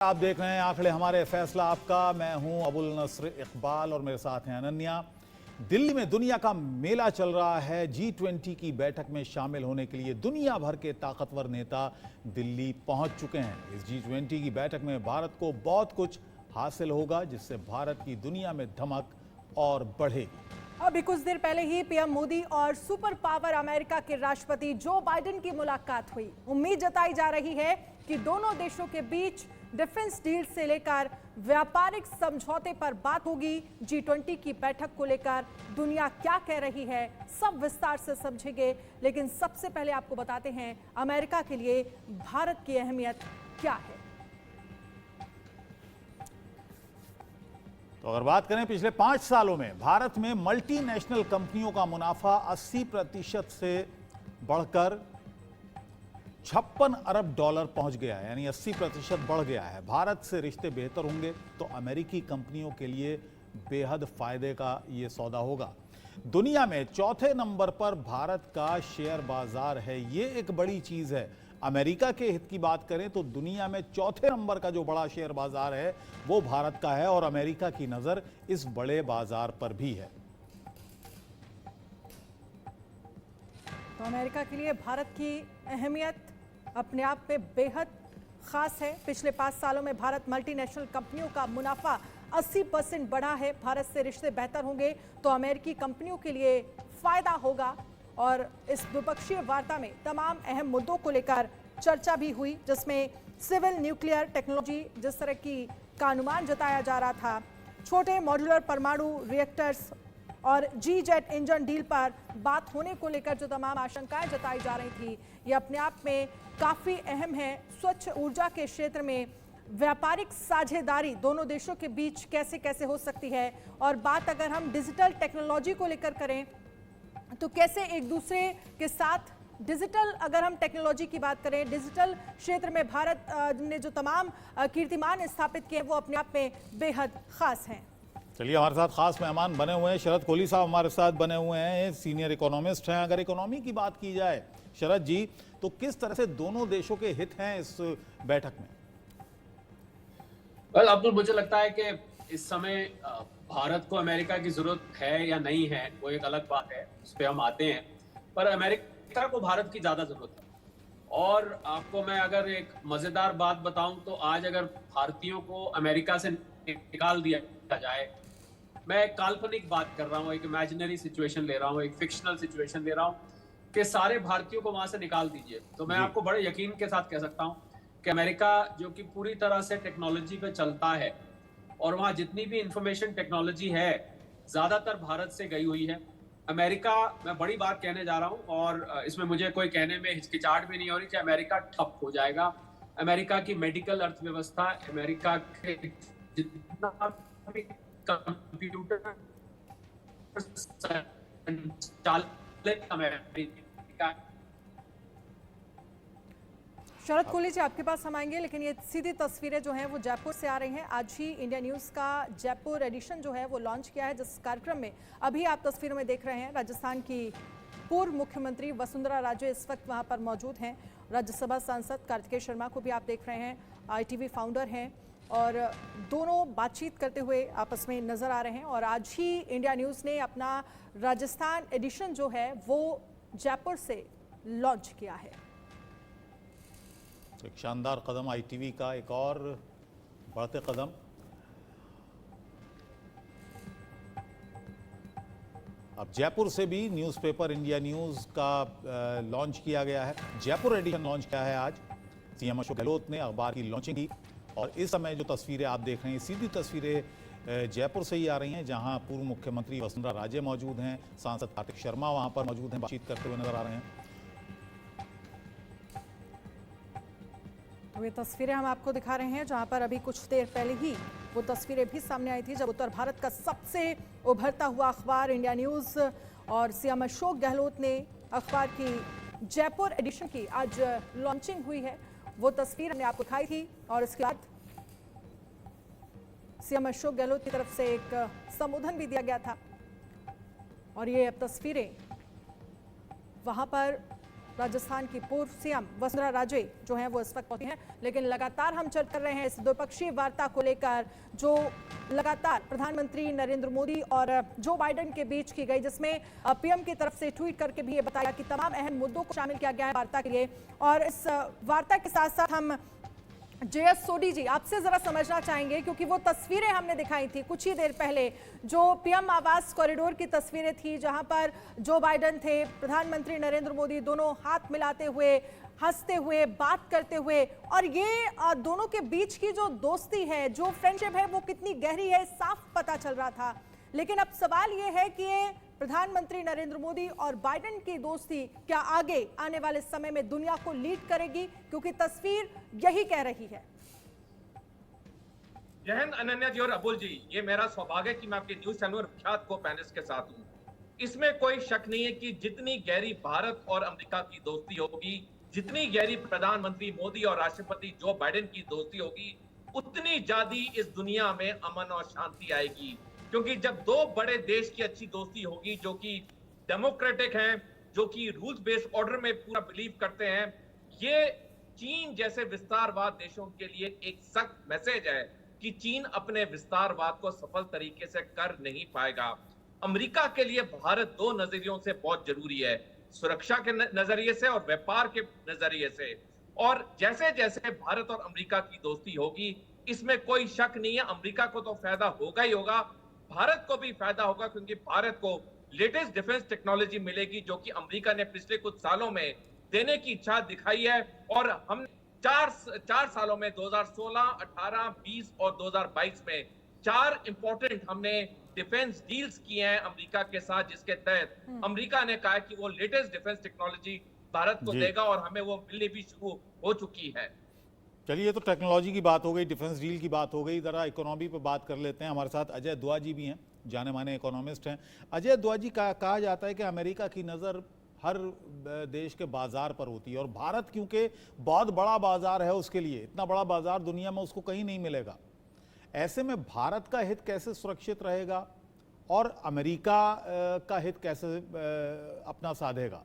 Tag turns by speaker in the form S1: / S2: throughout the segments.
S1: आप देख रहे हैं आंकड़े हमारे फैसला आपका। मैं हूं अबुल नस्र इकबाल और मेरे साथ हैं अनन्या। दिल्ली में दुनिया का मेला चल रहा है। G20 की बैठक में शामिल होने के लिए दुनिया भर के ताकतवर नेता दिल्ली पहुंच चुके हैं। इस G20 की बैठक में भारत को बहुत कुछ हासिल होगा, जिससे भारत की दुनिया में धमक और बढ़ेगी।
S2: अभी कुछ देर पहले ही पीएम मोदी और सुपर पावर अमेरिका के राष्ट्रपति जो बाइडेन की मुलाकात हुई। उम्मीद जताई जा रही है कि दोनों देशों के बीच डिफेंस डील से लेकर व्यापारिक समझौते पर बात होगी। G20 की बैठक को लेकर दुनिया क्या कह रही है, सब विस्तार से समझेंगे। लेकिन सबसे पहले आपको बताते हैं अमेरिका के लिए भारत की अहमियत क्या है।
S1: तो अगर बात करें पिछले 5 सालों में भारत में मल्टीनेशनल कंपनियों का मुनाफा 80% से बढ़कर 56 अरब डॉलर पहुंच गया है, यानी 80% बढ़ गया है। भारत से रिश्ते बेहतर होंगे तो अमेरिकी कंपनियों के लिए बेहद फायदे का ये सौदा होगा। दुनिया में चौथे नंबर पर भारत का शेयर बाजार है, ये एक बड़ी चीज है। अमेरिका के हित की बात करें तो दुनिया में चौथे नंबर का जो बड़ा शेयर बाजार है वो भारत का है और अमेरिका की नजर इस बड़े बाजार पर भी है।
S2: तो अमेरिका के लिए भारत की अहमियत अपने आप में बेहद खास है। पिछले 5 सालों में भारत मल्टीनेशनल कंपनियों का मुनाफा 80% बढ़ा है। भारत से रिश्ते बेहतर होंगे तो अमेरिकी कंपनियों के लिए फायदा होगा। और इस द्विपक्षीय वार्ता में तमाम अहम मुद्दों को लेकर चर्चा भी हुई, जिसमें सिविल न्यूक्लियर टेक्नोलॉजी जिस तरह की का अनुमान जताया जा रहा था, छोटे मॉड्यूलर परमाणु रिएक्टर्स और G-जेट इंजन डील पर बात होने को लेकर जो तमाम आशंकाएं जताई जा रही थी, ये अपने आप में काफ़ी अहम है। स्वच्छ ऊर्जा के क्षेत्र में व्यापारिक साझेदारी दोनों देशों के बीच कैसे कैसे हो सकती है। और बात अगर हम डिजिटल टेक्नोलॉजी को लेकर करें तो कैसे एक दूसरे के साथ डिजिटल, अगर हम टेक्नोलॉजी की बात करें, डिजिटल क्षेत्र में भारत ने जो तमाम कीर्तिमान स्थापित किए वो अपने आप में बेहद खास हैं।
S1: चलिए, हमारे साथ खास मेहमान बने हुए हैं। शरद कोहली साहब हमारे साथ बने हुए हैं, सीनियर इकोनॉमिस्ट हैं। अगर इकोनॉमी की बात की जाए शरद जी, तो किस तरह से दोनों देशों के हित हैं इस बैठक में?
S3: अब्दुल, मुझे लगता है कि इस समय भारत को अमेरिका की जरूरत है या नहीं है वो एक अलग बात है, उस पर हम आते हैं। पर अमेरिका को भारत की ज्यादा जरूरत है। और आपको मैं अगर एक मजेदार बात बताऊं तो आज अगर भारतीयों को अमेरिका से निकाल दिया जाए, मैं एक काल्पनिक बात कर रहा हूँ, एक इमेजिनरी सिचुएशन ले रहा हूँ, एक फिक्शनल सिचुएशन ले रहा हूँ कि सारे भारतीयों को वहां से निकाल दीजिए, तो मैं आपको बड़े यकीन के साथ कह सकता हूँ कि अमेरिका जो कि पूरी तरह से टेक्नोलॉजी पे चलता है और वहाँ जितनी भी इंफॉर्मेशन टेक्नोलॉजी है ज्यादातर भारत से गई हुई है। अमेरिका, मैं बड़ी बात कहने जा रहा हूँ और इसमें मुझे कोई कहने में हिचकिचाहट भी नहीं हो रही कि अमेरिका ठप हो जाएगा। अमेरिका की मेडिकल अर्थव्यवस्था, अमेरिका के जितना भी कंप्यूटर संचालित अमेरिका।
S2: शरद कोहली जी, आपके पास हम आएंगे, लेकिन ये सीधी तस्वीरें जो हैं वो जयपुर से आ रही हैं। आज ही इंडिया न्यूज़ का जयपुर एडिशन जो है वो लॉन्च किया है, जिस कार्यक्रम में अभी आप तस्वीरों में देख रहे हैं राजस्थान की पूर्व मुख्यमंत्री वसुंधरा राजे इस वक्त वहां पर मौजूद हैं। राज्यसभा सांसद कार्तिकेय शर्मा को भी आप देख रहे हैं, ITV फाउंडर हैं, और दोनों बातचीत करते हुए आपस में नजर आ रहे हैं। और आज ही इंडिया न्यूज़ ने अपना राजस्थान एडिशन जो है वो जयपुर से लॉन्च किया है।
S1: एक शानदार कदम ITV का, एक और बढ़ते कदम। अब जयपुर से भी न्यूज़पेपर इंडिया न्यूज़ का लॉन्च किया गया है। जयपुर एडिशन लॉन्च किया है आज। CM अशोक गहलोत ने अखबार की लॉन्चिंग की और इस समय जो तस्वीरें आप देख रहे हैं, सीधी तस्वीरें जयपुर से ही आ रही हैं, जहां पूर्व मुख्यमंत्री वसुंधरा राजे मौजूद हैं, सांसद कार्तिक शर्मा वहां पर मौजूद हैं, बातचीत करते हुए नजर आ रहे हैं।
S2: ये तस्वीरें हम आपको दिखा रहे हैं, जहां पर अभी कुछ देर पहले ही वो तस्वीरें भी सामने आई थी जब उत्तर भारत का सबसे उभरता हुआ अखबार इंडिया न्यूज़ और CM अशोक गहलोत ने अखबार की जयपुर एडिशन की आज लॉन्चिंग हुई है। वो तस्वीर हमने आपको दिखाई थी और इसके बाद CM अशोक गहलोत की तरफ से एक संबोधन भी दिया गया था। और ये अब तस्वीरें वहां पर राजस्थान की पूर्व सीएम वसुंधरा राजे जो हैं वो इस वक्त पहुंची हैं, लेकिन लगातार हम चर्चा कर रहे हैं इस द्विपक्षीय वार्ता को लेकर जो लगातार प्रधानमंत्री नरेंद्र मोदी और जो बाइडेन के बीच की गई, जिसमें पीएम की तरफ से ट्वीट करके भी ये बताया कि तमाम अहम मुद्दों को शामिल किया गया है वार्ता के लिए। और इस वार्ता के साथ साथ हम JS सोडी जी आपसे जरा समझना चाहेंगे, क्योंकि वो तस्वीरें हमने दिखाई थी कुछ ही देर पहले, जो पीएम आवास कॉरिडोर की तस्वीरें थी, जहां पर जो बाइडेन थे, प्रधानमंत्री नरेंद्र मोदी दोनों हाथ मिलाते हुए, हंसते हुए, बात करते हुए, और ये दोनों के बीच की जो दोस्ती है, जो फ्रेंडशिप है, वो कितनी गहरी है साफ पता चल रहा था। लेकिन अब सवाल ये है कि प्रधानमंत्री नरेंद्र मोदी और बाइडेन की दोस्ती क्या आगे आने वाले समय में दुनिया को लीड करेगी, क्योंकि तस्वीर यही कह रही है।
S4: जय हिंद अनन्या जी और अबुल जी, ये मेरा सौभाग्य है कि मैं आपके न्यूज चैनल और विख्यात को पैनलिस्ट के साथ हूँ। इसमें कोई शक नहीं है कि जितनी गहरी भारत और अमेरिका की दोस्ती होगी, जितनी गहरी प्रधानमंत्री मोदी और राष्ट्रपति जो बाइडेन की दोस्ती होगी, उतनी ज्यादा इस दुनिया में अमन और शांति आएगी। क्योंकि जब दो बड़े देश की अच्छी दोस्ती होगी, जो कि डेमोक्रेटिक हैं, जो कि रूल्स बेस्ड ऑर्डर में पूरा बिलीव करते हैं, ये चीन जैसे विस्तारवाद देशों के लिए एक सख्त मैसेज है कि चीन अपने विस्तारवाद को सफल तरीके से कर नहीं पाएगा। अमेरिका के लिए भारत दो नजरियों से बहुत जरूरी है, सुरक्षा के नजरिए से और व्यापार के नजरिए से। और जैसे जैसे भारत और अमेरिका की दोस्ती होगी, इसमें कोई शक नहीं है, अमेरिका को तो फायदा होगा ही होगा, भारत को भी फायदा होगा, क्योंकि भारत को लेटेस्ट डिफेंस टेक्नोलॉजी मिलेगी जो कि अमेरिका ने पिछले कुछ सालों में देने की इच्छा दिखाई है। और हम चार सालों में 2016, 18, 20 और 2022 में 4 इंपॉर्टेंट हमने डिफेंस डील्स किए हैं अमेरिका के साथ, जिसके तहत अमेरिका ने कहा कि वो लेटेस्ट डिफेंस टेक्नोलॉजी भारत को देगा और हमें वो मिलनी भी शुरू हो चुकी है।
S1: चलिए, तो टेक्नोलॉजी की बात हो गई, डिफेंस डील की बात हो गई, ज़रा इकोनॉमी पे बात कर लेते हैं। हमारे साथ अजय दुआ जी भी हैं, जाने माने इकोनॉमिस्ट हैं। अजय दुआ जी, कहा जाता है कि अमेरिका की नज़र हर देश के बाजार पर होती है, और भारत क्योंकि बहुत बड़ा बाजार है उसके लिए, इतना बड़ा बाजार दुनिया में उसको कहीं नहीं मिलेगा। ऐसे में भारत का हित कैसे सुरक्षित रहेगा और अमेरिका का हित कैसे अपना साधेगा?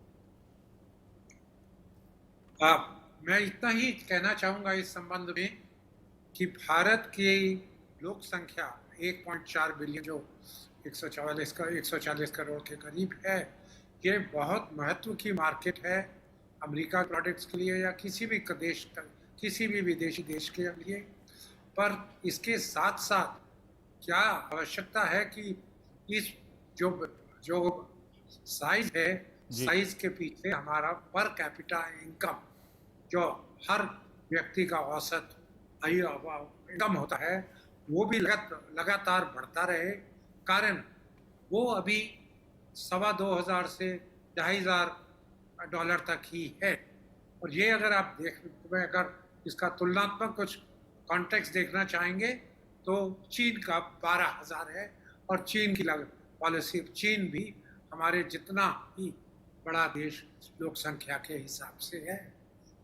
S5: मैं इतना ही कहना चाहूँगा इस संबंध में कि भारत की लोक संख्या 1.4 बिलियन, जो 140 करोड़ के करीब है, ये बहुत महत्व की मार्केट है अमेरिका प्रोडक्ट्स के लिए या किसी भी देश, किसी भी विदेशी देश के लिए। पर इसके साथ साथ क्या आवश्यकता है कि इस जो साइज है, साइज के पीछे हमारा पर कैपिटा इनकम, जो हर व्यक्ति का औसत इनकम होता है, वो भी लगातार बढ़ता रहे। कारण वो अभी $2,200 से $2,500 तक ही है। और ये अगर आप अगर इसका तुलनात्मक कुछ कॉन्टेक्स्ट देखना चाहेंगे तो चीन का 12,000 है, और चीन की पॉलिसी, चीन भी हमारे जितना ही बड़ा देश लोक संख्या के हिसाब से है।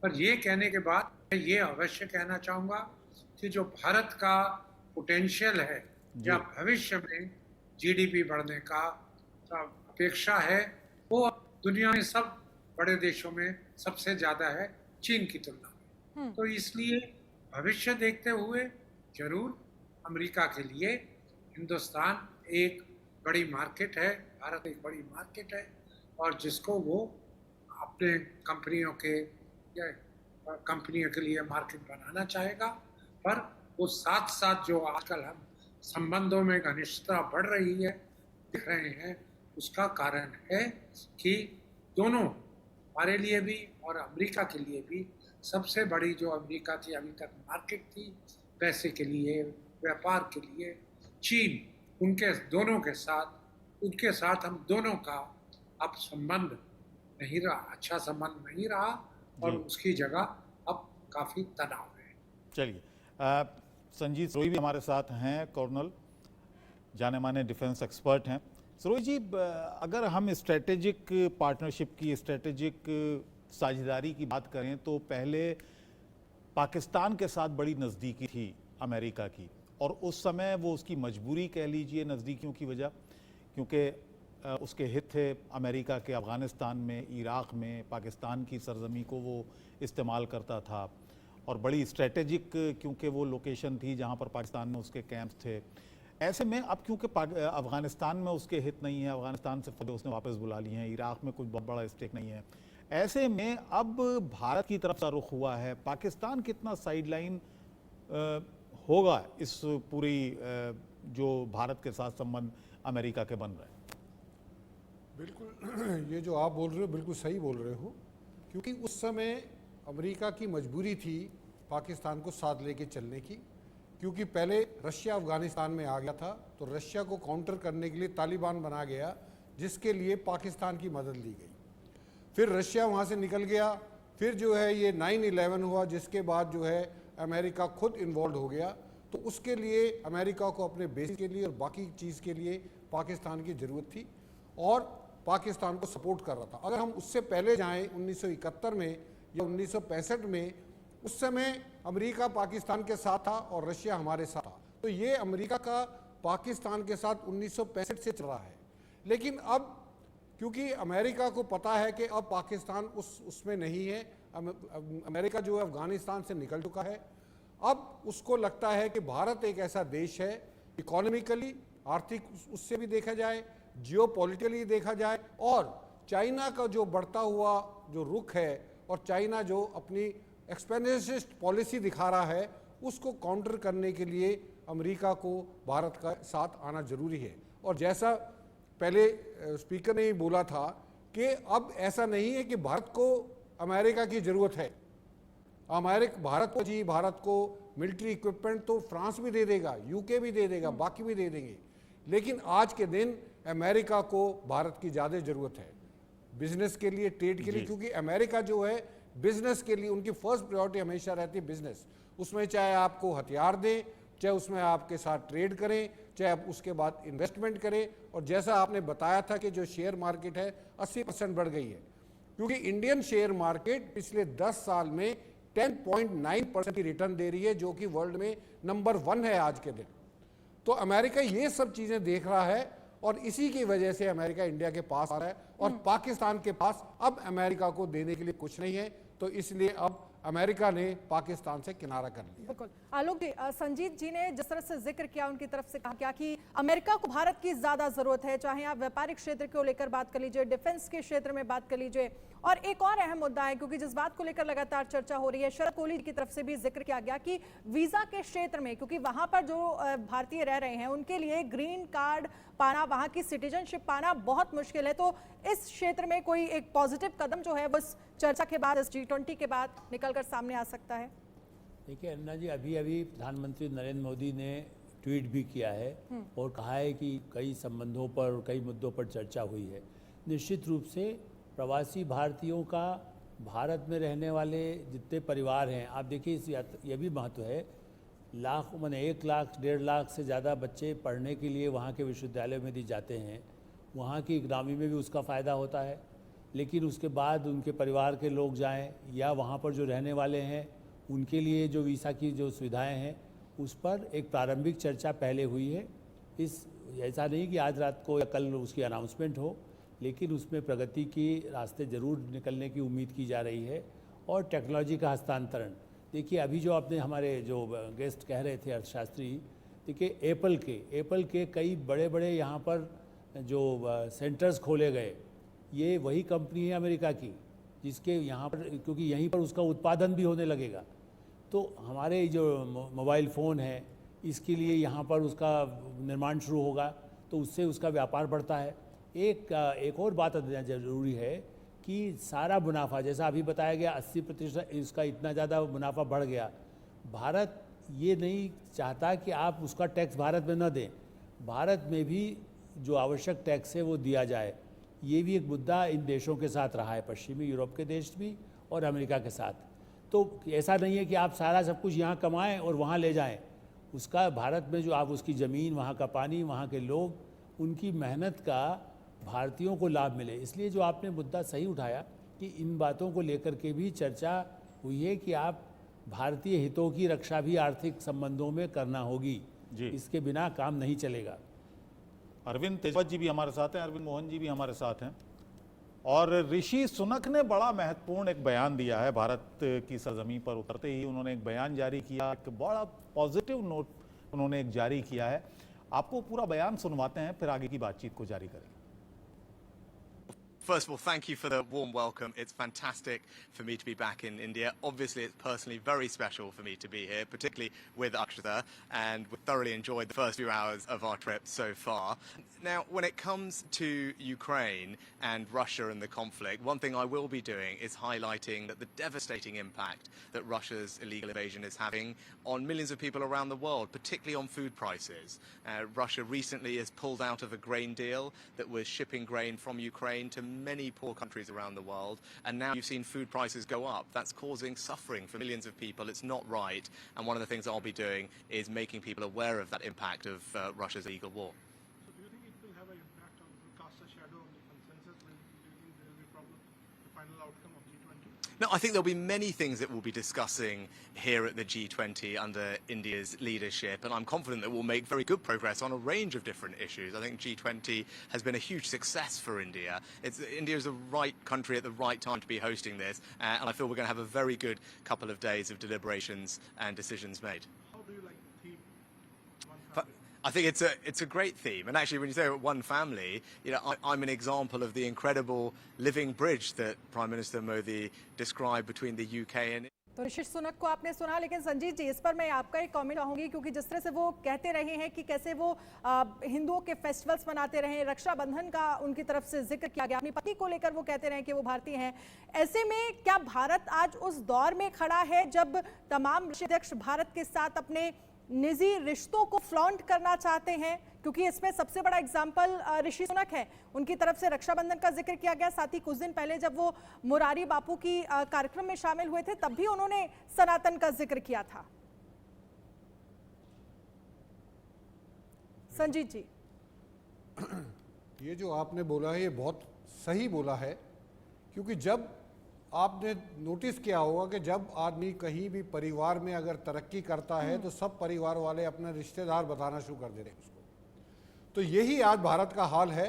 S5: पर ये कहने के बाद मैं ये अवश्य कहना चाहूँगा कि जो भारत का पोटेंशियल है या भविष्य में जीडीपी बढ़ने का अपेक्षा है, वो दुनिया में सब बड़े देशों में सबसे ज़्यादा है चीन की तुलना में। तो इसलिए भविष्य देखते हुए जरूर अमेरिका के लिए हिंदुस्तान एक बड़ी मार्केट है, भारत एक बड़ी मार्केट है, और जिसको वो अपने कंपनियों के लिए मार्केट बनाना चाहेगा। पर वो साथ साथ जो आजकल हम संबंधों में घनिष्ठता बढ़ रही है, दिख रहे हैं, उसका कारण है कि दोनों, हमारे लिए भी और अमेरिका के लिए भी, सबसे बड़ी जो अमेरिका की अभी तक मार्केट थी पैसे के लिए, व्यापार के लिए, चीन, उनके साथ हम दोनों का अब संबंध नहीं रहा, अच्छा संबंध नहीं रहा, और उसकी जगह अब काफ़ी तनाव है।
S1: चलिए, संजीत सरोही भी हमारे साथ हैं, कर्नल, जाने माने डिफेंस एक्सपर्ट हैं। सरोही जी, अगर हम स्ट्रेटेजिक पार्टनरशिप की, स्ट्रेटेजिक साझेदारी की बात करें तो पहले पाकिस्तान के साथ बड़ी नज़दीकी थी अमेरिका की, और उस समय वो उसकी मजबूरी कह लीजिए, नज़दीकियों की वजह, क्योंकि उसके हित थे अमेरिका के अफ़गानिस्तान में, इराक़ में, पाकिस्तान की सरजमी को वो इस्तेमाल करता था और बड़ी स्ट्रेटेजिक क्योंकि वो लोकेशन थी जहाँ पर पाकिस्तान में उसके कैंप्स थे। ऐसे में अब क्योंकि अफ़गानिस्तान में उसके हित नहीं है, अफ़गानिस्तान से फौजें उसने वापस बुला ली हैं, इराक़ में कुछ बहुत बड़ा स्टेक नहीं है, ऐसे में अब भारत की तरफ से रुख हुआ है। पाकिस्तान कितना साइडलाइन होगा इस पूरी जो भारत के साथ संबंध अमेरिका के बन रहे हैं?
S6: बिल्कुल, ये जो आप बोल रहे हो बिल्कुल सही बोल रहे हो, क्योंकि उस समय अमेरिका की मजबूरी थी पाकिस्तान को साथ लेके चलने की, क्योंकि पहले रशिया अफ़गानिस्तान में आ गया था, तो रशिया को काउंटर करने के लिए तालिबान बना गया, जिसके लिए पाकिस्तान की मदद ली गई। फिर रशिया वहाँ से निकल गया, फिर जो है ये 9/11 हुआ, जिसके बाद जो है अमेरिका खुद इन्वॉल्व हो गया। तो उसके लिए अमेरिका को अपने बेस के लिए और बाकी चीज़ के लिए पाकिस्तान की ज़रूरत थी और पाकिस्तान को सपोर्ट कर रहा था। अगर हम उससे पहले जाएं 1971 में या 1965 में, उस समय अमेरिका पाकिस्तान के साथ था और रशिया हमारे साथ था। तो ये अमेरिका का पाकिस्तान के साथ 1965 से चल रहा है। लेकिन अब क्योंकि अमेरिका को पता है कि अब पाकिस्तान उसमें नहीं है, अमेरिका जो है अफ़गानिस्तान से निकल चुका है, अब उसको लगता है कि भारत एक ऐसा देश है, इकोनॉमिकली आर्थिक उससे भी देखा जाए, जियोपॉलिटिकली देखा जाए, और चाइना का जो बढ़ता हुआ जो रुख है और चाइना जो अपनी एक्सपेंशनिस्ट पॉलिसी दिखा रहा है, उसको काउंटर करने के लिए अमेरिका को भारत का साथ आना जरूरी है। और जैसा पहले स्पीकर ने ही बोला था कि अब ऐसा नहीं है कि भारत को अमेरिका की ज़रूरत है। भारत को मिलिट्री इक्विपमेंट तो फ्रांस भी दे देगा, यूके भी दे देगा, बाकी भी दे देंगे, लेकिन आज के दिन अमेरिका को भारत की ज़्यादा ज़रूरत है बिजनेस के लिए, ट्रेड के लिए, क्योंकि अमेरिका जो है बिजनेस के लिए उनकी फर्स्ट प्रायोरिटी हमेशा रहती है बिजनेस। उसमें चाहे आपको हथियार दें, चाहे उसमें आपके साथ ट्रेड करें, चाहे आप उसके बाद इन्वेस्टमेंट करें। और जैसा आपने बताया था कि जो शेयर मार्केट है 80% बढ़ गई है, क्योंकि इंडियन शेयर मार्केट पिछले 10 साल में 10.9% की रिटर्न दे रही है, जो कि वर्ल्ड में नंबर 1 है आज के दिन। तो अमेरिका ये सब चीज़ें देख रहा है और इसी की वजह से अमेरिका इंडिया के पास आ रहा है और पाकिस्तान के पास अब अमेरिका को देने के लिए कुछ नहीं है। तो इसलिए अब अमेरिका ने पाकिस्तान से किनारा कर लिया।
S2: बिल्कुल आलोक जी, संजीत जी ने जिस तरह से जिक्र किया, उनकी तरफ से कहा क्या कि अमेरिका को भारत की ज्यादा जरूरत है, चाहे आप व्यापारिक क्षेत्र को लेकर बात कर लीजिए, डिफेंस के क्षेत्र में बात कर लीजिए। और एक और अहम मुद्दा है, क्योंकि जिस बात को लेकर लगातार चर्चा हो रही है, शरद कोहली की तरफ से भी जिक्र किया गया कि वीजा के क्षेत्र में, क्योंकि वहां पर जो भारतीय रह रहे हैं उनके लिए ग्रीन कार्ड पाना, वहां की सिटीजनशिप पाना बहुत मुश्किल है। तो इस क्षेत्र में कोई एक पॉजिटिव कदम जो है बस चर्चा के बाद, इस G20 के बाद निकलकर सामने आ सकता है?
S7: देखिए अन्ना जी, अभी प्रधानमंत्री नरेंद्र मोदी ने ट्वीट भी किया है और कहा है कि कई संबंधों पर, कई मुद्दों पर चर्चा हुई है। निश्चित रूप से प्रवासी भारतीयों का भारत में रहने वाले जितने परिवार हैं, आप देखिए यह भी महत्व है, 1 लाख 1.5 लाख से ज़्यादा बच्चे पढ़ने के लिए वहाँ के विश्वविद्यालयों में दी जाते हैं, वहाँ की इकनॉमी में भी उसका फ़ायदा होता है। लेकिन उसके बाद उनके परिवार के लोग जाएं या वहाँ पर जो रहने वाले हैं उनके लिए जो वीज़ा की जो सुविधाएं हैं, उस पर एक प्रारंभिक चर्चा पहले हुई है। ऐसा नहीं कि आज रात को या कल उसकी अनाउंसमेंट हो, लेकिन उसमें प्रगति की रास्ते ज़रूर निकलने की उम्मीद की जा रही है। और टेक्नोलॉजी का हस्तांतरण, देखिए अभी जो आपने हमारे जो गेस्ट कह रहे थे अर्थशास्त्री, देखिए एप्पल के कई बड़े बड़े यहाँ पर जो सेंटर्स खोले गए, ये वही कंपनी है अमेरिका की जिसके यहाँ पर, क्योंकि यहीं पर उसका उत्पादन भी होने लगेगा। तो हमारे जो मोबाइल फ़ोन है इसके लिए यहाँ पर उसका निर्माण शुरू होगा, तो उससे उसका व्यापार बढ़ता है। एक और बात ज़रूरी है कि सारा मुनाफा, जैसा अभी बताया गया 80% इसका इतना ज़्यादा मुनाफा बढ़ गया, भारत ये नहीं चाहता कि आप उसका टैक्स भारत में न दें, भारत में भी जो आवश्यक टैक्स है वो दिया जाए। ये भी एक मुद्दा इन देशों के साथ रहा है, पश्चिमी यूरोप के देश भी और अमेरिका के साथ। तो ऐसा नहीं है कि आप सारा सब कुछ यहाँ कमाएं और वहाँ ले जाएं, उसका भारत में जो आप उसकी ज़मीन, वहाँ का पानी, वहाँ के लोग, उनकी मेहनत का भारतीयों को लाभ मिले। इसलिए जो आपने मुद्दा सही उठाया कि इन बातों को लेकर के भी चर्चा हुई है कि आप भारतीय हितों की रक्षा भी आर्थिक संबंधों में करना होगी, इसके बिना काम नहीं चलेगा।
S1: अरविंद तेजवत जी भी हमारे साथ हैं, अरविंद मोहन जी भी हमारे साथ हैं। और ऋषि सुनक ने बड़ा महत्वपूर्ण एक बयान दिया है। भारत की सरजमी पर उतरते ही उन्होंने एक बयान जारी किया, एक बड़ा पॉजिटिव नोट उन्होंने एक जारी किया है। आपको पूरा बयान सुनवाते हैं, फिर आगे की बातचीत को जारी करेंगे।
S8: First of all, thank you for the warm welcome. It's fantastic for me to be back in India. Obviously, it's personally very special for me to be here, particularly with Akshata, and we've thoroughly enjoyed the first few hours of our trip so far. Now, when it comes to Ukraine and Russia and the conflict, one thing I will be doing is highlighting that the devastating impact that Russia's illegal invasion is having on millions of people around the world, particularly on food prices. Russia recently has pulled out of a grain deal that was shipping grain from Ukraine to many poor countries around the world, and now you've seen food prices go up. That's causing suffering for millions of people. It's not right, and one of the things I'll be doing is making people aware of that impact of Russia's illegal war.
S9: So do you think it will have an impact on, cast a shadow on the consensus? Do you think there will be a problem, the final outcome of G20?
S8: No, I think there'll be many things that we'll be discussing here at the G20 under India's leadership, and I'm confident that we'll make very good progress on a range of different issues. I think G20 has been a huge success for India. India is the right country at the right time to be hosting this, and I feel we're going to have a very good couple of days of deliberations and decisions made.
S9: How do you like the theme? One
S8: But
S9: family?
S8: I think it's a great theme, and actually, when you say one family, you know, I'm an example of the incredible living bridge that Prime Minister Modi described between the UK and.
S2: तो ऋषि सुनक को आपने सुना, लेकिन संजीत जी, इस पर मैं आपका एक कमेंट चाहूंगी, क्योंकि जिस तरह से वो कहते रहे हैं कि कैसे वो हिंदुओं के फेस्टिवल्स मनाते रहे, रक्षाबंधन का उनकी तरफ से जिक्र किया गया, अपनी पत्नी को लेकर वो कहते रहे कि वो भारतीय हैं। ऐसे में क्या भारत आज उस दौर में खड़ा है जब तमाम अध्यक्ष भारत के साथ अपने निजी रिश्तों को फ्लॉन्ट करना चाहते हैं? क्योंकि इसमें सबसे बड़ा एग्जाम्पल ऋषि सुनक है, उनकी तरफ से रक्षाबंधन का जिक्र किया गया। साथ ही कुछ दिन पहले जब वो मुरारी बापू की कार्यक्रम में शामिल हुए थे, तब भी उन्होंने सनातन का जिक्र किया था। संजीत जी,
S6: ये जो आपने बोला है ये बहुत सही बोला है, क्योंकि जब आपने नोटिस किया होगा कि जब आदमी कहीं भी परिवार में अगर तरक्की करता है तो सब परिवार वाले अपने रिश्तेदार बताना शुरू कर दे रहे हैं उसको। तो यही आज भारत का हाल है।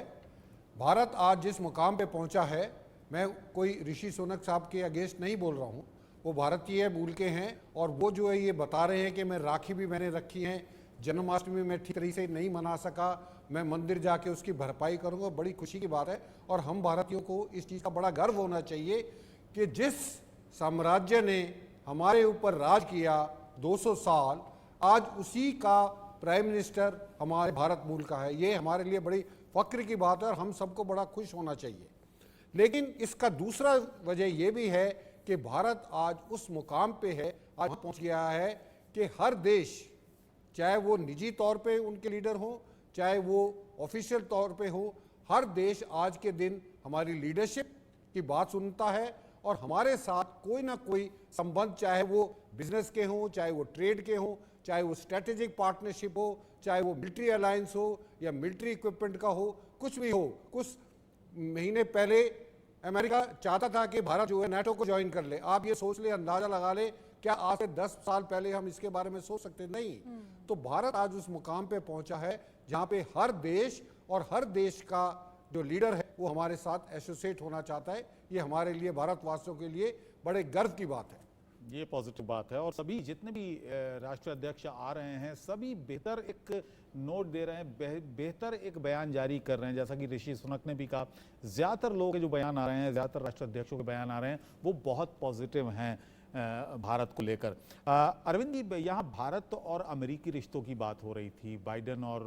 S6: भारत आज जिस मुकाम पे पहुंचा है, मैं कोई ऋषि सुनक साहब के अगेंस्ट नहीं बोल रहा हूं, वो भारतीय मूल के हैं, और वो जो है ये बता रहे हैं कि मैं राखी भी मैंने रखी है, जन्माष्टमी में ठीक तरीके से नहीं मना सका, मैं मंदिर जाके उसकी भरपाई करूंगा। बड़ी खुशी की बात है, और हम भारतीयों को इस चीज़ का बड़ा गर्व होना चाहिए कि जिस साम्राज्य ने हमारे ऊपर राज किया 200 साल, आज उसी का प्राइम मिनिस्टर हमारे भारत मूल का है। ये हमारे लिए बड़ी फक्र की बात है और हम सबको बड़ा खुश होना चाहिए। लेकिन इसका दूसरा वजह यह भी है कि भारत आज उस मुकाम पे है, आज पहुंच गया है कि हर देश, चाहे वो निजी तौर पे उनके लीडर हो, चाहे वो ऑफिशियल तौर पे हो, हर देश आज के दिन हमारी लीडरशिप की बात सुनता है और हमारे साथ कोई ना कोई संबंध, चाहे वो बिजनेस के हों, चाहे वो ट्रेड के हों, चाहे वो स्ट्रेटेजिक पार्टनरशिप हो, चाहे वो मिलिट्री अलायंस हो या मिलिट्री इक्विपमेंट का हो, कुछ भी हो। कुछ महीने पहले अमेरिका चाहता था कि भारत जो है नाटो को ज्वाइन कर ले। आप ये सोच ले, अंदाजा लगा ले, क्या आज से 10 साल पहले हम इसके बारे में सोच सकते? नहीं। तो भारत आज उस मुकाम पे पहुंचा है जहां पे हर देश और हर देश का जो लीडर है वो हमारे साथ एसोसिएट होना चाहता है। ये हमारे लिए, भारतवासियों के लिए बड़े गर्व की बात है।
S1: ये पॉजिटिव बात है, और सभी जितने भी राष्ट्रीय अध्यक्ष आ रहे हैं सभी बेहतर एक नोट दे रहे हैं, बेहतर एक बयान जारी कर रहे हैं। जैसा कि ऋषि सुनक ने भी कहा, ज़्यादातर लोगों के जो बयान आ रहे हैं, ज़्यादातर राष्ट्रीय अध्यक्षों के बयान आ रहे हैं, वो बहुत पॉजिटिव हैं भारत को लेकर। अरविंद जी, यहाँ भारत और अमेरिकी रिश्तों की बात हो रही थी, बाइडेन और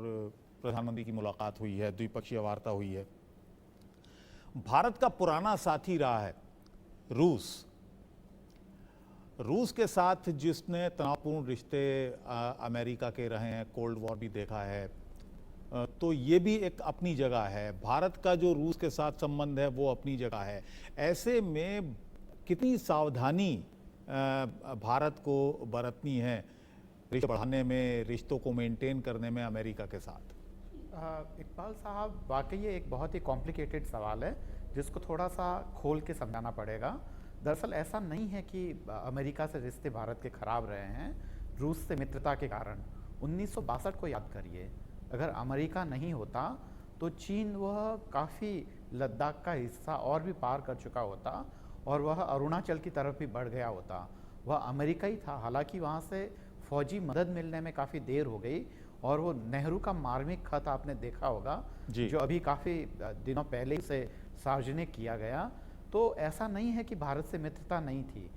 S1: प्रधानमंत्री की मुलाकात हुई है, द्विपक्षीय वार्ता हुई है। भारत का पुराना साथी रहा है रूस के साथ, जिसने तनावपूर्ण रिश्ते अमेरिका के रहे हैं, कोल्ड वॉर भी देखा है, तो ये भी एक अपनी जगह है। भारत का जो रूस के साथ संबंध है वो अपनी जगह है। ऐसे में कितनी सावधानी भारत को बरतनी है रिश्ते बढ़ाने में, रिश्तों को मेंटेन करने में अमेरिका के साथ?
S10: इकबाल साहब, वाकई ये एक बहुत ही कॉम्प्लिकेटेड सवाल है जिसको थोड़ा सा खोल के समझाना पड़ेगा। दरअसल ऐसा नहीं है कि अमेरिका से रिश्ते भारत के खराब रहे हैं रूस से मित्रता के कारण। 1962 को याद करिए, अगर अमेरिका नहीं होता तो चीन वह काफ़ी लद्दाख का हिस्सा और भी पार कर चुका होता और वह अरुणाचल की तरफ भी बढ़ गया होता। वह अमेरिका ही था, हालांकि वहाँ से फौजी मदद मिलने में काफ़ी देर हो गई। और वो नेहरू का मार्मिक खत आपने देखा होगा, जो अभी काफ़ी दिनों पहले से सार्वजनिक किया गया। तो ऐसा नहीं है कि भारत से मित्रता नहीं थी,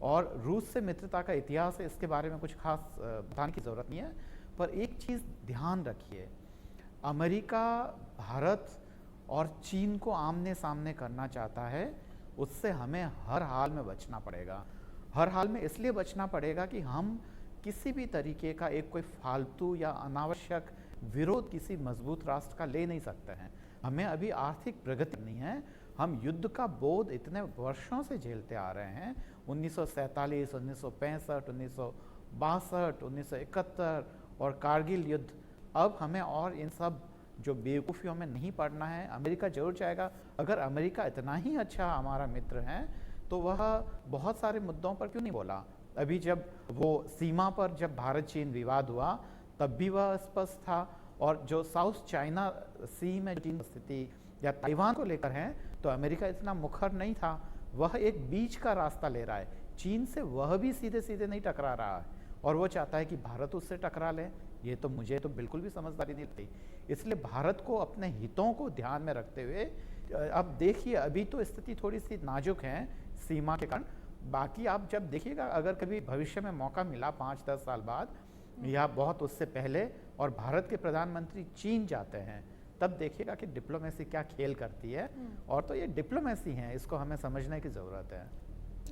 S10: और रूस से मित्रता का इतिहास है, इसके बारे में कुछ खास बताने की ज़रूरत नहीं है। पर एक चीज़ ध्यान रखिए, अमेरिका भारत और चीन को आमने सामने करना चाहता है, उससे हमें हर हाल में बचना पड़ेगा। हर हाल में इसलिए बचना पड़ेगा कि हम किसी भी तरीके का एक कोई फालतू या अनावश्यक विरोध किसी मजबूत राष्ट्र का ले नहीं सकते हैं। हमें अभी आर्थिक प्रगति नहीं है, हम युद्ध का बोझ इतने वर्षों से झेलते आ रहे हैं। 1947, 1965, 1962, 1971 और कारगिल युद्ध। अब हमें और इन सब जो बेवकूफ़ियों में नहीं पड़ना है। अमेरिका जरूर चाहेगा, अगर अमेरिका इतना ही अच्छा हमारा मित्र है तो वह बहुत सारे मुद्दों पर क्यों नहीं बोला। अभी जब वो सीमा पर जब भारत चीन विवाद हुआ तब भी वह स्पष्ट था, और जो साउथ चाइना सी में चीन स्थिति या ताइवान को लेकर है तो अमेरिका इतना मुखर नहीं था। वह एक बीच का रास्ता ले रहा है, चीन से वह भी सीधे सीधे नहीं टकरा रहा है, और वो चाहता है कि भारत उससे टकरा ले। ये तो मुझे तो बिल्कुल भी समझदारी नहीं लगती। इसलिए भारत को अपने हितों को ध्यान में रखते हुए, अब देखिए अभी तो स्थिति थोड़ी सी नाजुक है सीमा के कारण। बाकी आप जब देखिएगा, अगर कभी भविष्य में मौका मिला 5-10 साल बाद या बहुत उससे पहले, और भारत के प्रधानमंत्री चीन जाते हैं, तब देखिएगा कि डिप्लोमेसी क्या खेल करती है। और तो ये डिप्लोमेसी है, इसको हमें समझने की जरूरत है।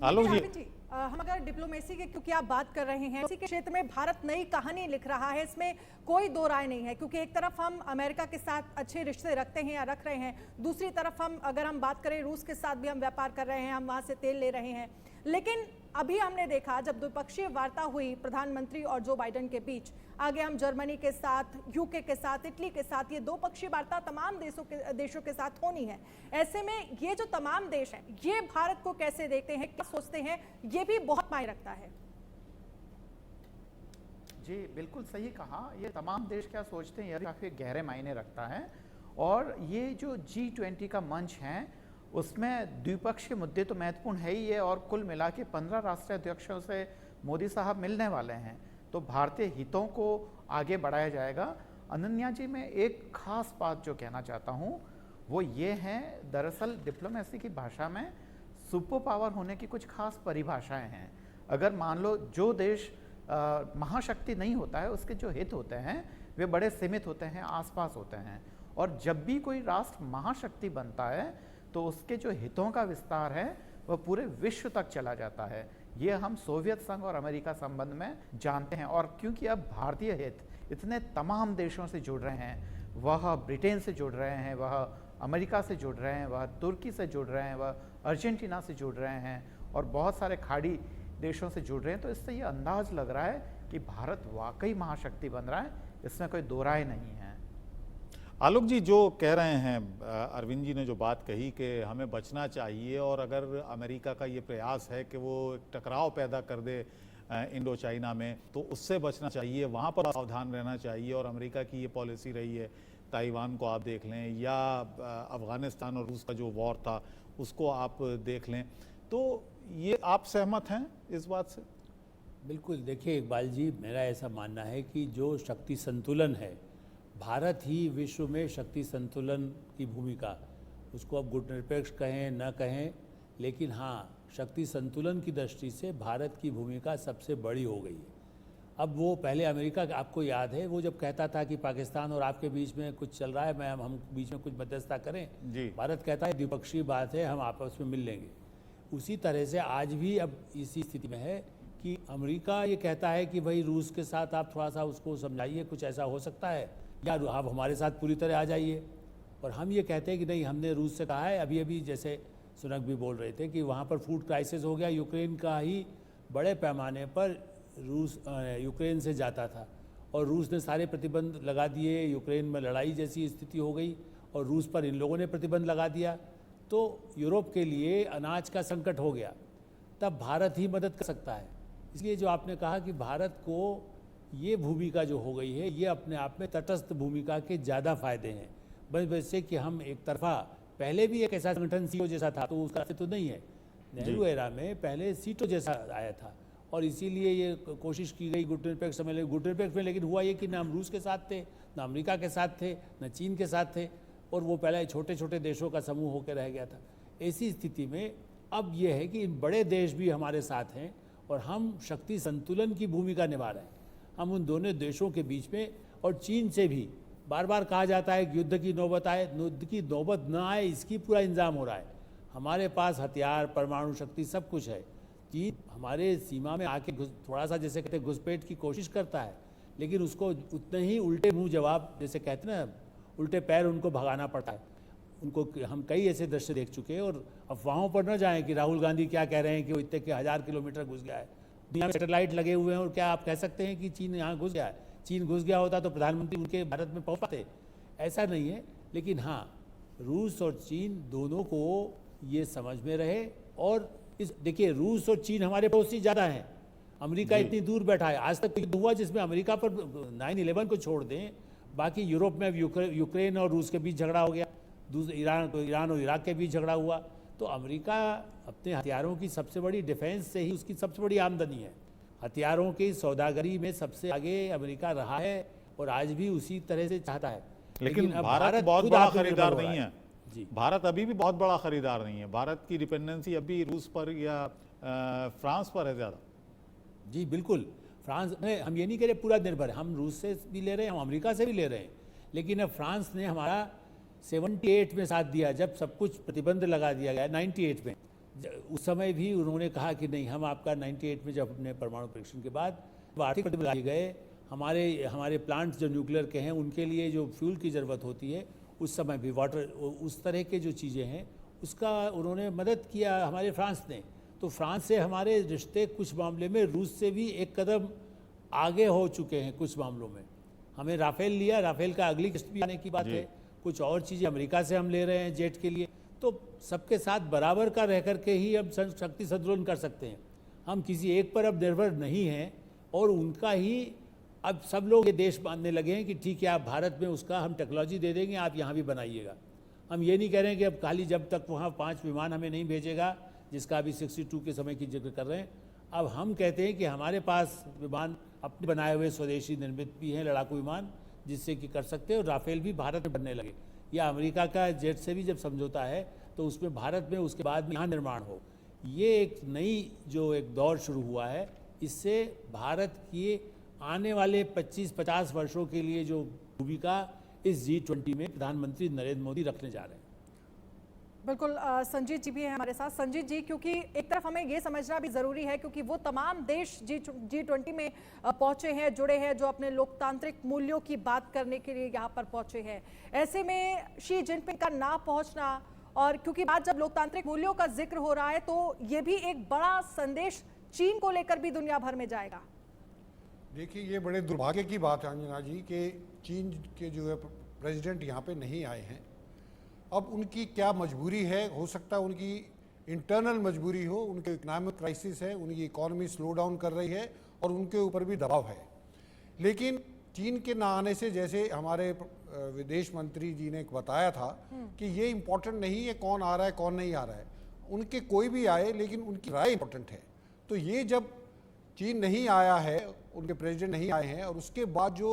S1: आलोक जी,
S2: हम अगर डिप्लोमेसी के, क्योंकि आप बात कर रहे हैं, इसी के क्षेत्र में भारत नई कहानी लिख रहा है, इसमें कोई दो राय नहीं है। क्योंकि एक तरफ हम अमेरिका के साथ अच्छे रिश्ते रखते हैं या रख रहे हैं, दूसरी तरफ हम अगर हम बात करें रूस के साथ भी हम व्यापार कर रहे हैं, हम वहां से तेल ले रहे हैं। लेकिन अभी हमने देखा जब द्विपक्षीय वार्ता हुई प्रधानमंत्री और जो बाइडेन के बीच, आगे हम जर्मनी के साथ, यूके के साथ, इटली के साथ, ये दो पक्षीय वार्ता तमाम देशों के साथ होनी है। ऐसे में ये जो तमाम देश हैं, ये भारत को कैसे देखते हैं, क्या सोचते हैं, ये भी बहुत मायने रखता है।
S10: जी बिल्कुल सही कहा, ये तमाम देश क्या सोचते हैं, ये काफ़ी गहरे मायने रखता है। और ये जो G20 का मंच है, उसमें द्विपक्षीय मुद्दे तो महत्वपूर्ण है ही है, और कुल मिला के 15 राष्ट्राध्यक्षों से मोदी साहब मिलने वाले हैं, तो भारतीय हितों को आगे बढ़ाया जाएगा। अनन्या जी, मैं एक खास बात जो कहना चाहता हूँ वो ये है, दरअसल डिप्लोमेसी की भाषा में सुपर पावर होने की कुछ खास परिभाषाएं हैं। अगर मान लो जो देश महाशक्ति नहीं होता है, उसके जो हित होते हैं वे बड़े सीमित होते हैं, आसपास होते हैं। और जब भी कोई राष्ट्र महाशक्ति बनता है तो उसके जो हितों का विस्तार है वह पूरे विश्व तक चला जाता है। ये हम सोवियत संघ और अमेरिका संबंध में जानते हैं। और क्योंकि अब भारतीय हित इतने तमाम देशों से जुड़ रहे हैं, वह ब्रिटेन से जुड़ रहे हैं, वह अमेरिका से जुड़ रहे हैं, वह तुर्की से जुड़ रहे हैं, वह अर्जेंटीना से जुड़ रहे हैं, और बहुत सारे खाड़ी देशों से जुड़ रहे हैं, तो इससे ये अंदाज लग रहा है कि भारत वाकई महाशक्ति बन रहा है, इसमें कोई दो राय नहीं है।
S1: आलोक जी, जो कह रहे हैं अरविंद जी ने जो बात कही कि हमें बचना चाहिए, और अगर अमेरिका का ये प्रयास है कि वो एक टकराव पैदा कर दे इंडो चाइना में, तो उससे बचना चाहिए, वहाँ पर सावधान रहना चाहिए। और अमेरिका की ये पॉलिसी रही है, ताइवान को आप देख लें, या अफगानिस्तान और रूस का जो वॉर था उसको आप देख लें, तो ये आप सहमत हैं इस बात से?
S7: बिल्कुल। देखिए इकबाल जी, मेरा ऐसा मानना है कि जो शक्ति संतुलन है, भारत ही विश्व में शक्ति संतुलन की भूमिका, उसको अब गुटनिरपेक्ष कहें न कहें, लेकिन हाँ, शक्ति संतुलन की दृष्टि से भारत की भूमिका सबसे बड़ी हो गई है। अब वो पहले अमेरिका, आपको याद है, वो जब कहता था कि पाकिस्तान और आपके बीच में कुछ चल रहा है, हम बीच में कुछ मध्यस्थता करें, भारत कहता है द्विपक्षीय बात है, हम आपस में मिल लेंगे। उसी तरह से आज भी अब इसी स्थिति में है कि अमेरिका ये कहता है कि भाई रूस के साथ आप थोड़ा सा उसको समझाइए, कुछ ऐसा हो सकता है, या आप हमारे साथ पूरी तरह आ जाइए। और हम ये कहते हैं कि नहीं, हमने रूस से कहा है, अभी अभी जैसे सुनक भी बोल रहे थे कि वहाँ पर फूड क्राइसिस हो गया, यूक्रेन का ही बड़े पैमाने पर रूस यूक्रेन से जाता था, और रूस ने सारे प्रतिबंध लगा दिए, यूक्रेन में लड़ाई जैसी स्थिति हो गई, और रूस पर इन लोगों ने प्रतिबंध लगा दिया, तो यूरोप के लिए अनाज का संकट हो गया। तब भारत ही मदद कर सकता है। इसलिए जो आपने कहा कि भारत को ये भूमिका जो हो गई है, ये अपने आप में तटस्थ भूमिका के ज़्यादा फायदे हैं। बस वैसे कि हम एक तरफा, पहले भी एक ऐसा संगठन सीटों जैसा था तो उसका तो नहीं है, नेहरू एरा में पहले सीटों जैसा आया था और इसीलिए ये कोशिश की गई गुट निरपेक्ष सम्मेलन, गुट निरपेक्ष में, लेकिन हुआ ये कि ना हम रूस के साथ थे, ना अमेरिका के साथ थे, ना चीन के साथ थे और वो पहले छोटे छोटे देशों का समूह होकर रह गया था। ऐसी स्थिति में अब ये है कि इन बड़े देश भी हमारे साथ हैं और हम शक्ति संतुलन की भूमिका निभा रहे हैं। हम उन दोनों देशों के बीच में, और चीन से भी बार बार कहा जाता है कि युद्ध की नौबत आए, युद्ध की नौबत ना आए इसकी पूरा इंतजाम हो रहा है। हमारे पास हथियार, परमाणु शक्ति सब कुछ है। चीन हमारे सीमा में आके थोड़ा सा जैसे कहते हैं घुसपैठ की कोशिश करता है, लेकिन उसको उतने ही उल्टे मुंह जवाब, जैसे कहते हैं ना, उल्टे पैर उनको भगाना पड़ता है। उनको हम कई ऐसे दृश्य देख चुके हैं और अफवाहों पर न जाएं कि राहुल गांधी क्या कह रहे हैं कि वो इतने के 1000 किलोमीटर घुस गया है। दुनिया में सैटेलाइट लगे हुए हैं और क्या आप कह सकते हैं कि चीन यहाँ घुस गया है? चीन घुस गया होता तो प्रधानमंत्री उनके भारत में पहुँच पाते, ऐसा नहीं है। लेकिन हाँ, रूस और चीन दोनों को ये समझ में रहे। और इस देखिए, रूस और चीन हमारे पड़ोसी ज़्यादा हैं, अमेरिका इतनी दूर बैठा है। आज तक युद्ध हुआ जिसमें अमेरिका पर 9/11 को छोड़ दें, बाकी यूरोप में यूक्रेन और रूस के बीच झगड़ा हो गया, ईरान और इराक के बीच झगड़ा हुआ। तो अमेरिका अपने हथियारों की सबसे बड़ी डिफेंस से ही उसकी सबसे बड़ी आमदनी है। हथियारों की सौदागरी में सबसे आगे अमेरिका रहा है और आज भी उसी तरह से चाहता है।
S1: लेकिन
S7: अब
S1: भारत बहुत
S7: खुद
S1: बड़ा
S7: आत्मनिर्भर
S1: खरीदार
S7: हो रहा
S1: नहीं है।
S7: जी,
S1: भारत अभी भी बहुत बड़ा खरीदार नहीं है। भारत की डिपेंडेंसी अभी रूस पर या फ्रांस पर है ज़्यादा।
S7: जी बिल्कुल। फ्रांस में हम ये नहीं कह रहे पूरा निर्भर है, हम रूस से भी ले रहे हैं, हम अमेरिका से भी ले रहे हैं, लेकिन अब फ्रांस ने हमारा 78 में साथ दिया जब सब कुछ प्रतिबंध लगा दिया गया। 98 में उस समय भी उन्होंने कहा कि नहीं, हम आपका 98 में जब अपने परमाणु परीक्षण के बाद आर्थिक प्रतिबंध लगाए गए, हमारे प्लांट्स जो न्यूक्लियर के हैं उनके लिए जो फ्यूल की ज़रूरत होती है उस समय भी, वाटर, उस तरह के जो चीज़ें हैं उसका उन्होंने मदद किया हमारे फ्रांस ने। तो फ्रांस से हमारे रिश्ते कुछ मामले में रूस से भी एक कदम आगे हो चुके हैं। कुछ मामलों में हमें राफेल लिया, राफेल का अगली किस्त भी आने की बात है। कुछ और चीज़ें अमेरिका से हम ले रहे हैं जेट के लिए। तो सबके साथ बराबर का रह करके ही अब शक्ति संतुलन कर सकते हैं। हम किसी एक पर अब निर्भर नहीं हैं और उनका ही अब सब लोग ये देश मानने लगे हैं कि ठीक है, आप भारत में उसका हम टेक्नोलॉजी दे देंगे, आप यहाँ भी बनाइएगा। हम ये नहीं कह रहे हैं कि अब खाली जब तक वहाँ 5 विमान हमें नहीं भेजेगा, जिसका अभी 62 के समय की जिक्र कर रहे हैं। अब हम कहते हैं कि हमारे पास विमान अपने बनाए हुए स्वदेशी निर्मित भी हैं, लड़ाकू विमान, जिससे कि कर सकते हैं। और राफेल भी भारत में बनने लगे, या अमेरिका का जेट से भी जब समझौता है तो उसमें भारत में उसके बाद में यहाँ निर्माण हो। ये एक नई जो एक दौर शुरू हुआ है, इससे भारत की आने वाले 25-50 वर्षों के लिए जो भूमिका इस G20 में प्रधानमंत्री नरेंद्र मोदी रखने जा रहे हैं।
S2: बिल्कुल। संजीत जी भी हैं हमारे साथ। संजीत जी, क्योंकि एक तरफ हमें ये समझना भी जरूरी है क्योंकि वो तमाम देश G20 में पहुंचे हैं, जुड़े हैं, जो अपने लोकतांत्रिक मूल्यों की बात करने के लिए यहाँ पर पहुंचे हैं। ऐसे में शी जिनपिंग का ना पहुंचना, और क्योंकि बात जब लोकतांत्रिक मूल्यों का जिक्र हो रहा है तो ये भी एक बड़ा संदेश चीन को लेकर भी दुनिया भर में जाएगा।
S6: देखिए, ये बड़े दुर्भाग्य की बात है अंजना जी कि चीन के जो है प्रेसिडेंट यहाँ पे नहीं आए हैं। अब उनकी क्या मजबूरी है? हो सकता है उनकी इंटरनल मजबूरी हो, उनके इकोनॉमिक क्राइसिस है, उनकी इकॉनमी स्लो डाउन कर रही है और उनके ऊपर भी दबाव है। लेकिन चीन के ना आने से, जैसे हमारे विदेश मंत्री जी ने बताया था कि ये इम्पोर्टेंट नहीं है कौन आ रहा है कौन नहीं आ रहा है, उनके कोई भी आए लेकिन उनकी राय इम्पोर्टेंट है। तो ये जब चीन नहीं आया है, उनके प्रेसिडेंट नहीं आए हैं, और उसके बाद जो